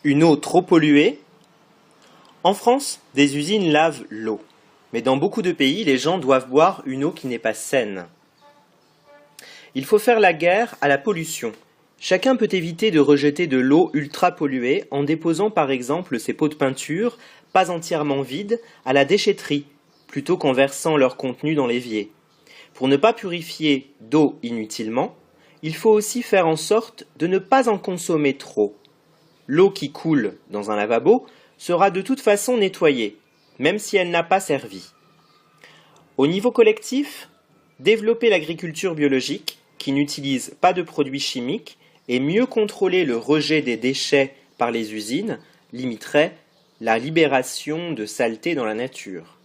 Une eau trop polluée? En France, des usines lavent l'eau. Mais dans beaucoup de pays, les gens doivent boire une eau qui n'est pas saine. Il faut faire la guerre à la pollution. Chacun peut éviter de rejeter de l'eau ultra polluée en déposant par exemple ses pots de peinture, pas entièrement vides, à la déchetterie, plutôt qu'en versant leur contenu dans l'évier. Pour ne pas purifier d'eau inutilement, il faut aussi faire en sorte de ne pas en consommer trop. L'eau qui coule dans un lavabo sera de toute façon nettoyée, même si elle n'a pas servi. Au niveau collectif, développer l'agriculture biologique, qui n'utilise pas de produits chimiques, et mieux contrôler le rejet des déchets par les usines limiterait la libération de saleté dans la nature.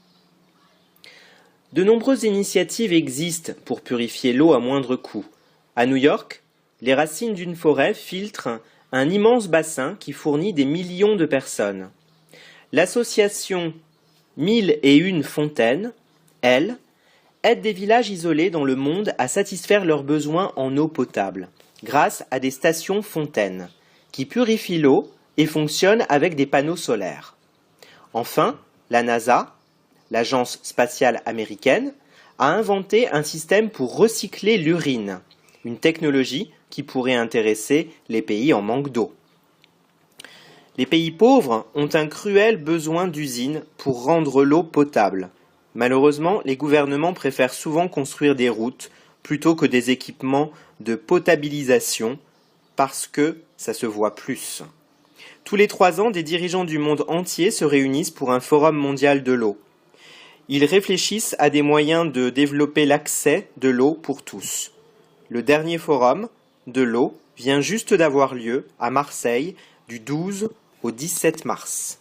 De nombreuses initiatives existent pour purifier l'eau à moindre coût. À New York, les racines d'une forêt filtrent un immense bassin qui fournit des millions de personnes. L'association 1001 Fontaines, elle, aide des villages isolés dans le monde à satisfaire leurs besoins en eau potable, grâce à des stations fontaines, qui purifient l'eau et fonctionnent avec des panneaux solaires. Enfin, la NASA, l'Agence spatiale américaine, a inventé un système pour recycler l'urine, une technologie qui pourrait intéresser les pays en manque d'eau. Les pays pauvres ont un cruel besoin d'usines pour rendre l'eau potable. Malheureusement, les gouvernements préfèrent souvent construire des routes plutôt que des équipements de potabilisation parce que ça se voit plus. Tous les 3 ans, des dirigeants du monde entier se réunissent pour un forum mondial de l'eau. Ils réfléchissent à des moyens de développer l'accès de l'eau pour tous. Le dernier forum de l'eau vient juste d'avoir lieu à Marseille du 12 au 17 mars.